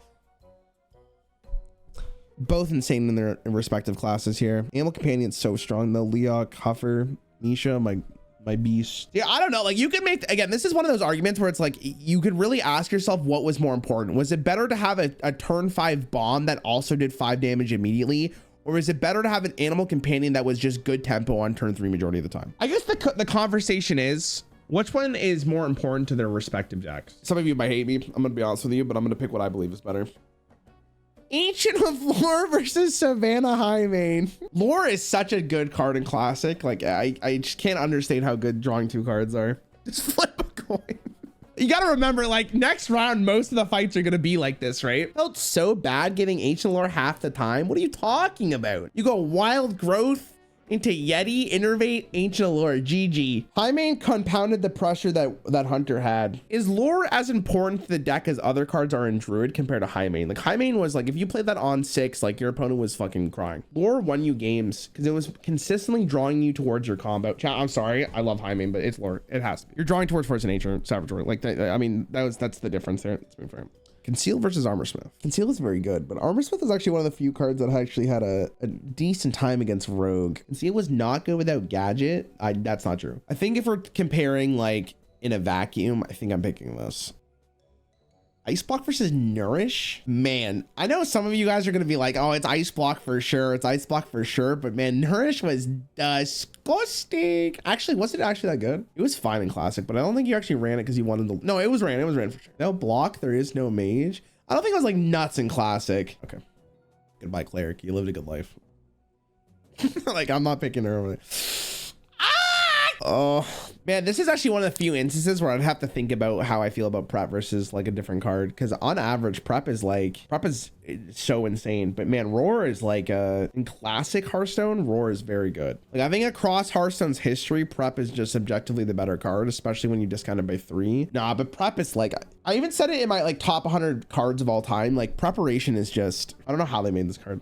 both insane in their respective classes here. Animal Companion's so strong though. Leok, Huffer, Misha, my beast. Yeah, I don't know. Like you could make, again, this is one of those arguments where it's like, you could really ask yourself what was more important. Was it better to have a turn 5 bomb that also did 5 damage immediately? Or is it better to have an Animal Companion that was just good tempo on turn 3 majority of the time? I guess the conversation is, which one is more important to their respective decks? Some of you might hate me. I'm gonna be honest with you, but I'm gonna pick what I believe is better. Ancient of Lore versus Savannah Highmane. Lore is such a good card in Classic. Like I just can't understand how good drawing 2 cards are. Just flip a coin. You got to remember, like, next round, most of the fights are going to be like this, right? Felt so bad getting Ancient Lore half the time. What are you talking about? You go Wild Growth into Yeti, Innervate, Ancient Lore, GG. High main compounded the pressure that Hunter had. Is Lore as important to the deck as other cards are in Druid compared to High main? Like, High main was like, if you played that on 6, like, your opponent was fucking crying. Lore won you games because it was consistently drawing you towards your combo. Chat, I'm sorry, I love High main, but it's Lore. It has to be. You're drawing towards Force of Nature, Savage Warrior. Like, I mean, that's the difference there. Let's move forward. Conceal versus Armorsmith. Conceal is very good, but Armorsmith is actually one of the few cards that actually had a decent time against Rogue. Conceal was not good without Gadget. That's not true. I think if we're comparing like in a vacuum, I think I'm picking this. Ice Block versus Nourish. Man, I know some of you guys are going to be like, oh, it's Ice Block for sure. It's Ice Block for sure. But man, Nourish was disgusting. Actually, was it actually that good? It was fine in Classic, but I don't think you actually ran it because you wanted to. No, it was ran. It was ran for sure. No block. There is no mage. I don't think it was like nuts in Classic. Okay. Goodbye, Cleric. You lived a good life. Like, I'm not picking her over there. Oh man, this is actually one of the few instances where I'd have to think about how I feel about prep versus like a different card, because on average prep is so insane, but man, Roar is like in classic Hearthstone, Roar is very good. Like, I think across Hearthstone's history, prep is just objectively the better card, especially when you discount it by 3. Nah, but prep is like, I even said it in my like top 100 cards of all time. Like, preparation is just, I don't know how they made this card.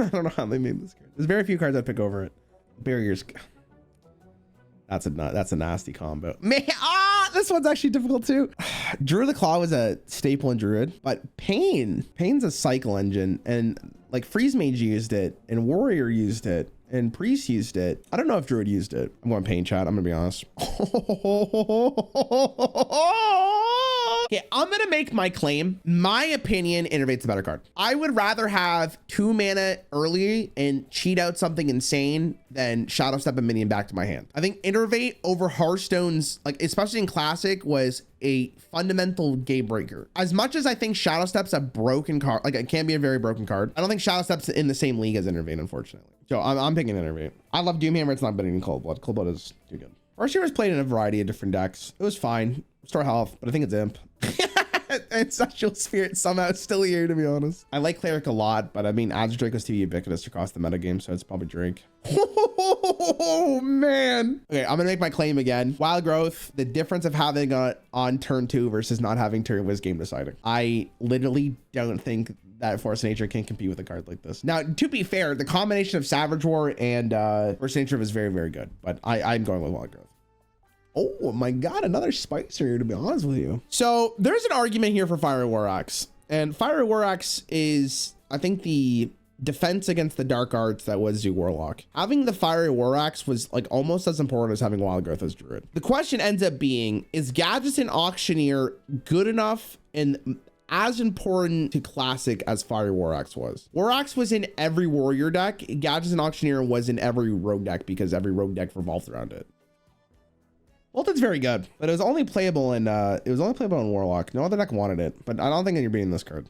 I don't know how they made this card. There's very few cards I'd pick over it. Barriers. That's a nasty combo. Man, this one's actually difficult too. Druid of the Claw was a staple in Druid, but Pain's a cycle engine, and like Freeze Mage used it, and Warrior used it, and Priest used it. I don't know if Druid used it. I'm going Pain, chat. I'm gonna be honest. Okay, I'm gonna make my claim. My opinion, Innervate's a better card. I would rather have 2 mana early and cheat out something insane than Shadow Step a minion back to my hand. I think Innervate over Hearthstone's, like, especially in Classic, was a fundamental game breaker. As much as I think Shadow Step's a broken card, like, it can be a very broken card, I don't think Shadow Step's in the same league as Innervate, unfortunately. So I'm picking Innervate. I love Doomhammer. It's not better than Cold Blood. Cold Blood is too good. Archer was played in a variety of different decks. It was fine. Restore health, but I think it's Imp. And Sexual Spirit somehow still here, to be honest. I like Cleric a lot, but I mean, Adz Drake was too ubiquitous across the metagame, so it's probably Drake. Oh, man. Okay, I'm gonna make my claim again. Wild Growth, the difference of having it on turn 2 versus not having turn was game deciding. I literally don't think that Force of Nature can compete with a card like this. Now, to be fair, the combination of Savage War and Force of Nature was very, very good, but I'm going with Wild Growth. Oh my God, another Spicer here, to be honest with you. So there's an argument here for Fiery War Axe, and Fiery War Axe is, I think, the defense against the dark arts that was Zoo Warlock. Having the Fiery War Axe was like almost as important as having Wild Growth as Druid. The question ends up being, is Gadgets and Auctioneer good enough and as important to Classic as Fiery War Axe was? War Axe was in every warrior deck. Gadgets and Auctioneer was in every rogue deck because every rogue deck revolved around it. Bolton's very good, but it was only playable in Warlock. No other deck wanted it, but I don't think that you're beating this card.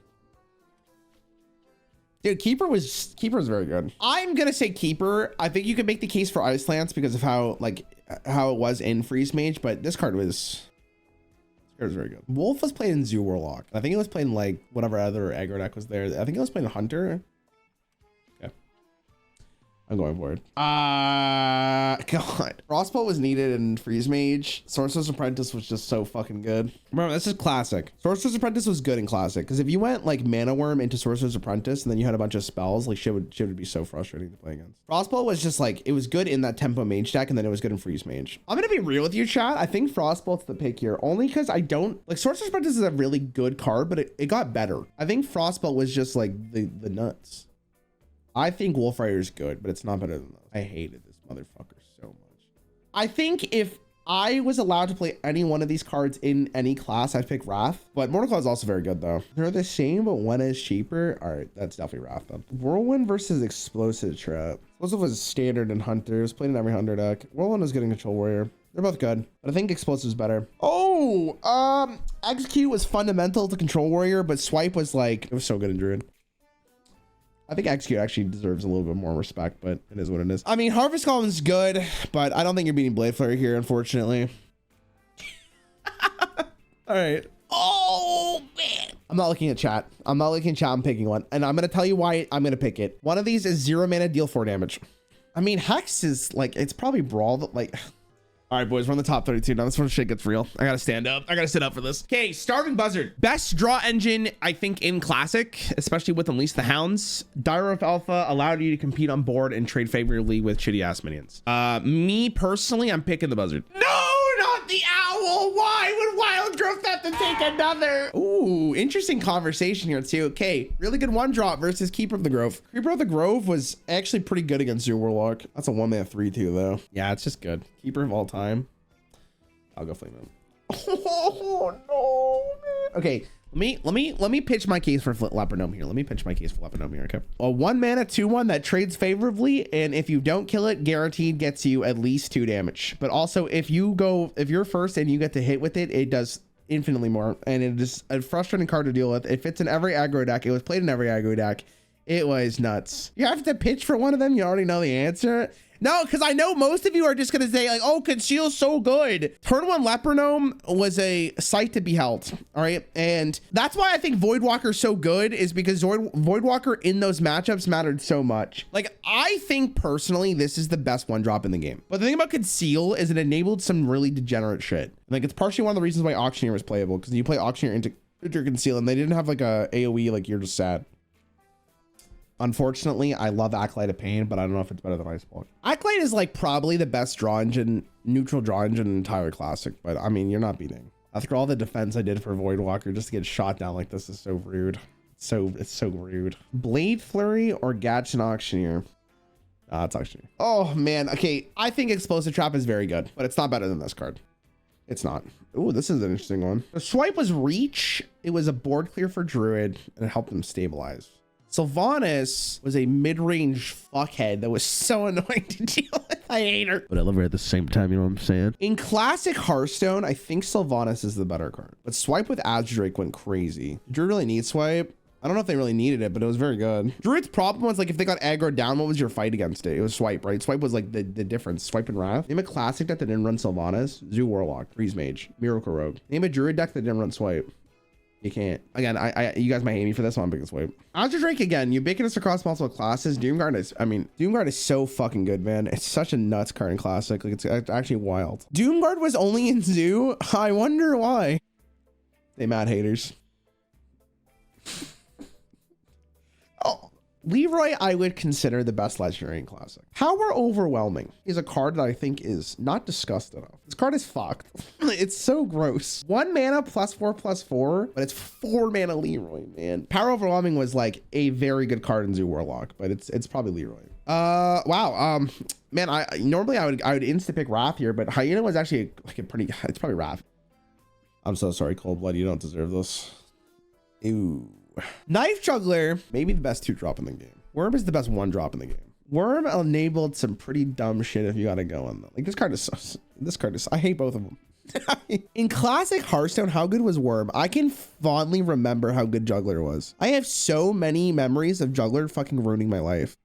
Dude, Keeper was very good. I'm gonna say Keeper. I think you could make the case for Ice Lance because of how it was in Freeze Mage, but this card was very good. Wolf was played in Zoo Warlock. I think it was played in like whatever other aggro deck was there. I think it was playing Hunter. I'm going for it. God. Frostbolt was needed in Freeze Mage. Sorcerer's Apprentice was just so fucking good. Remember, this is Classic. Sorcerer's Apprentice was good in Classic, because if you went like Mana Worm into Sorcerer's Apprentice and then you had a bunch of spells, like shit would be so frustrating to play against. Frostbolt was just like, it was good in that Tempo Mage deck, and then it was good in Freeze Mage. I'm gonna be real with you, chat. I think Frostbolt's the pick here, only because I don't like Sorcerer's Apprentice is a really good card, but it got better. I think Frostbolt was just like the nuts. I think Wolf Rider is good, but it's not better than those. I hated this motherfucker so much. I think if I was allowed to play any one of these cards in any class, I'd pick Wrath. But Mortal Claw is also very good, though. They're the same, but one is cheaper. All right, that's definitely Wrath, then. Whirlwind versus Explosive Trap. Explosive was standard in Hunter. It was played in every Hunter deck. Whirlwind was good in Control Warrior. They're both good, but I think Explosive is better. Oh, Execute was fundamental to Control Warrior, but Swipe was like, it was so good in Druid. I think Execute actually deserves a little bit more respect, but it is what it is. I mean, Harvest Golem is good, but I don't think you're beating Blade Flare here, unfortunately. All right. Oh man. I'm not looking at chat. I'm not looking at chat. I'm picking one. And I'm going to tell you why I'm going to pick it. One of these is 0 mana, deal 4 damage. I mean, Hex is like, it's probably Brawl that like, all right, boys, we're on the top 32. Now this one shit gets real. I got to stand up. I got to sit up for this. Okay, Starving Buzzard. Best draw engine, I think, in Classic, especially with Unleash the Hounds. Dire of Alpha allowed you to compete on board and trade favorably with shitty ass minions. Me personally, I'm picking the Buzzard. No, not the Owl. Why would Wild Growth have to take another? Ooh, interesting conversation here too. Okay, really good one drop versus Keeper of the Grove. Keeper of the Grove was actually pretty good against Zoo Warlock. That's a 1-mana 3/2 though. Yeah, it's just good. Keeper of all time. I'll go flame him. Oh no, man. Okay, let me pitch my case for Leopard Gnome here. Let me pitch my case for Leopard Gnome here. Okay, a 1-mana 2/1 that trades favorably, and if you don't kill it, guaranteed gets you at least 2 damage. But also, if you're first and you get to hit with it, it does infinitely more, and it is a frustrating card to deal with. It fits in every aggro deck. It was played in every aggro deck. It was nuts. You have to pitch for one of them. You already know the answer. No, because I know most of you are just going to say like, oh, Conceal's so good. Turn 1 Leopard Gnome was a sight to behold. All right. And that's why I think Voidwalker's so good, is because Voidwalker in those matchups mattered so much. Like, I think personally, this is the best one drop in the game. But the thing about Conceal is it enabled some really degenerate shit. Like, it's partially one of the reasons why Auctioneer was playable, because you play Auctioneer into Conceal and they didn't have like a AoE, like you're just sad. Unfortunately, I love Acolyte of Pain, but I don't know if it's better than Iceborne. Acolyte is like probably the best draw engine, neutral draw engine in entire Classic, but I mean, you're not beating. After all the defense I did for Voidwalker, just to get shot down like this is so rude. It's so rude. Blade Flurry or Gadget Auctioneer? It's Auctioneer. Oh man, okay. I think Explosive Trap is very good, but it's not better than this card. It's not. Ooh, this is an interesting one. The swipe was Reach. It was a board clear for Druid, and it helped them stabilize. Sylvanas was a mid-range fuckhead that was so annoying to deal with. I hate her, but I love her at the same time, you know what I'm saying? In Classic Hearthstone, I think Sylvanas is the better card, but Swipe with Azdrake went crazy. Druid really needs Swipe. I don't know if they really needed it, but it was very good. Druid's problem was like, if they got aggro down, what was your fight against it? It was Swipe, right? Swipe was like the difference. Swipe and Wrath. Name a Classic deck that didn't run Sylvanas. Zoo Warlock, Freeze Mage, Miracle Rogue. Name a Druid deck that didn't run Swipe. You can't. Again, you guys might hate me for this one, big swipe. Azdrake again, ubiquitous across multiple classes. Doomguard is so fucking good, man. It's such a nuts card in Classic. Like, it's actually wild. Doomguard was only in Zoo. I wonder why. They mad haters. Oh, Leroy, I would consider the best legendary in Classic. Power Overwhelming is a card that I think is not discussed enough. This card is fucked. It's so gross. 1 mana +4/+4, but it's 4 mana Leroy, man. Power Overwhelming was like a very good card in Zoo Warlock, but it's probably Leroy. Wow. Man, normally I would insta pick Wrath here, but Hyena was actually like it's probably Wrath. I'm so sorry, Cold Blood. You don't deserve this. Ew. Knife Juggler, maybe the best 2-drop in the game. Worm is the best 1-drop in the game. Worm enabled some pretty dumb shit if you gotta go on them. Like this card is, I hate both of them. In Classic Hearthstone, how good was Worm? I can fondly remember how good Juggler was. I have so many memories of Juggler fucking ruining my life.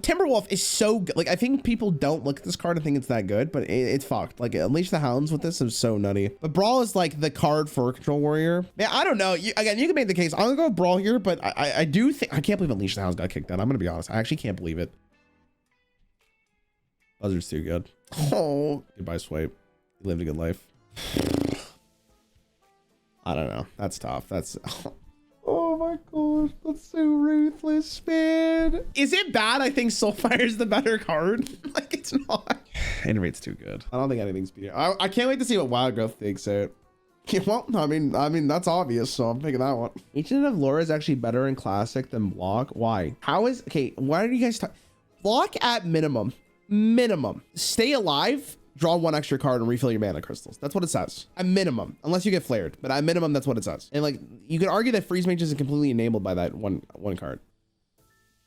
Timberwolf is so good. Like, I think people don't look at this card and think it's that good, but it's fucked. Like, Unleash the Hounds with this is so nutty. But Brawl is like the card for Control Warrior. Man, I don't know. Again, you can make the case. I'm gonna go with Brawl here, but I do think, I can't believe Unleash the Hounds got kicked out. I'm gonna be honest. I actually can't believe it. Buzzard's too good. Oh, goodbye, Swipe. You lived a good life. I don't know. That's tough. That's... Oh my gosh, that's so ruthless, man. Is it bad? I think Soulfire is the better card. Like, it's not. Innovate's too good. I don't think anything's better. I can't wait to see what Wild Growth thinks out. Well, I mean that's obvious, so I'm picking that one. Ancient of Lore is actually better in Classic than Block. Why? How is... Okay, why are you guys talking? Block at minimum. Stay alive. Draw 1 extra card and refill your mana crystals. That's what it says. At minimum, unless you get flared, but at minimum, that's what it says. And like, you could argue that Freeze Mage isn't completely enabled by that one card.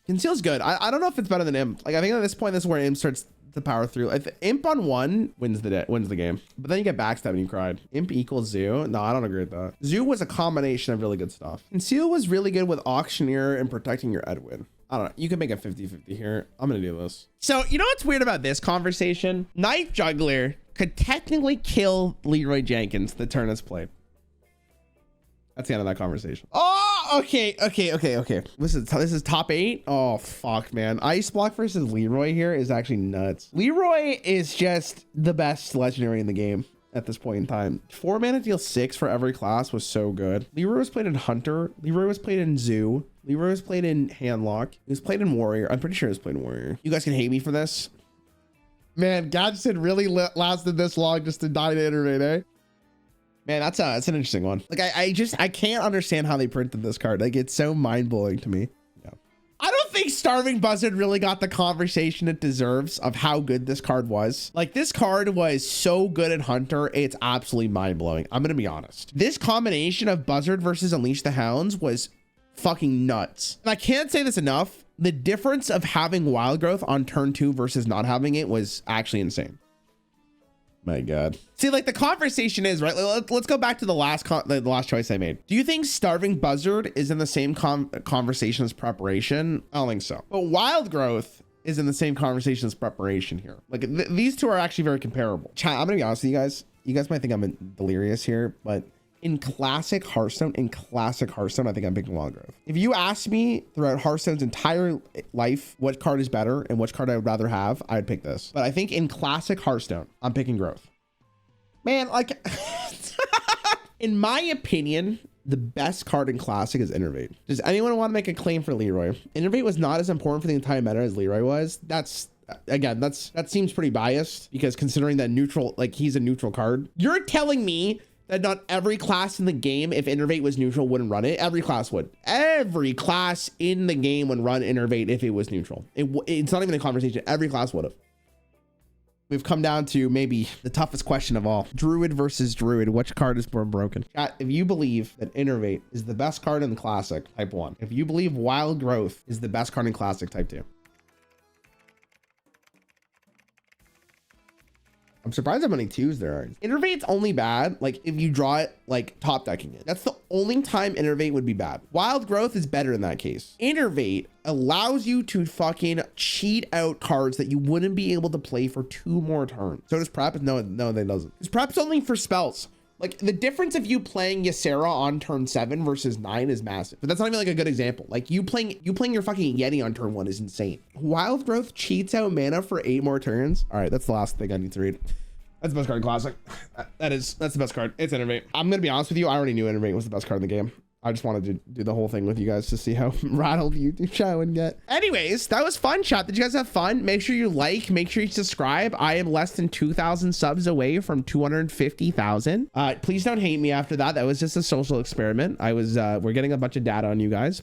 Conceal's good. I don't know if it's better than Imp. Like, I think at this point, this is where Imp starts to power through. If Imp on 1 wins the game, but then you get backstab and you cried. Imp equals Zoo. No, I don't agree with that. Zoo was a combination of really good stuff. Conceal was really good with Auctioneer and protecting your Edwin. I don't know. You can make a 50-50 here. I'm going to do this. So, you know what's weird about this conversation? Knife Juggler could technically kill Leroy Jenkins the turn it's played. That's the end of that conversation. Oh, okay. This is top 8. Oh, fuck, man. Ice Block versus Leroy here is actually nuts. Leroy is just the best legendary in the game at this point in time. 4 mana deal 6 for every class was so good. Leroy was played in Hunter. Leroy was played in Zoo. Leroy was played in Handlock. He was played in Warrior. I'm pretty sure he was played in Warrior. You guys can hate me for this. Man, Gadgeted really lasted this long just to die to Innervate, eh? Man, that's an interesting one. Like, I can't understand how they printed this card. Like, it's so mind-blowing to me. Yeah. I don't think Starving Buzzard really got the conversation it deserves of how good this card was. Like, this card was so good at Hunter, it's absolutely mind-blowing. I'm gonna be honest. This combination of Buzzard versus Unleash the Hounds was fucking nuts. And I can't say this enough. The difference of having Wild Growth on turn 2 versus not having it was actually insane. My God. See, like, the conversation is, right? Let's go back to the last choice I made. Do you think Starving Buzzard is in the same conversation as Preparation? I don't think so. But Wild Growth is in the same conversation as Preparation here. Like, these two are actually very comparable. Chat, I'm gonna be honest with you guys. You guys might think I'm delirious here, but in Classic Hearthstone, I think I'm picking Wild Growth. If you asked me throughout Hearthstone's entire life what card is better and which card I would rather have, I'd pick this. But I think in Classic Hearthstone, I'm picking Growth. Man, like, in my opinion, the best card in Classic is Innervate. Does anyone want to make a claim for Leroy? Innervate was not as important for the entire meta as Leroy was. That seems pretty biased because considering that neutral, like, he's a neutral card. You're telling me that not every class in the game, if Innervate was neutral, wouldn't run it? Every class would. Every class in the game would run Innervate if it was neutral. It's not even a conversation. Every class would have. We've come down to maybe the toughest question of all. Druid versus Druid. Which card is more broken? Chat, if you believe that Innervate is the best card in the Classic, type 1. If you believe Wild Growth is the best card in Classic, type 2. I'm surprised how many 2s there are. Innervate's only bad, like, if you draw it, like, top decking it. That's the only time Innervate would be bad. Wild Growth is better in that case. Innervate allows you to fucking cheat out cards that you wouldn't be able to play for 2 more turns. So does Prep? No, it doesn't. Because Prep's only for spells. Like, the difference of you playing Ysera on turn 7 versus 9 is massive. But that's not even like a good example. Like, you playing your fucking Yeti on turn 1 is insane. Wild Growth cheats out mana for 8 more turns. All right, that's the last thing I need to read. That's the best card in Classic. That's the best card. It's Innervate. I'm gonna be honest with you. I already knew Innervate was the best card in the game. I just wanted to do the whole thing with you guys to see how rattled YouTube chat would get. Anyways, that was fun, chat. Did you guys have fun? Make sure you like, make sure you subscribe. I am less than 2,000 subs away from 250,000. Please don't hate me after that. That was just a social experiment. We're getting a bunch of data on you guys.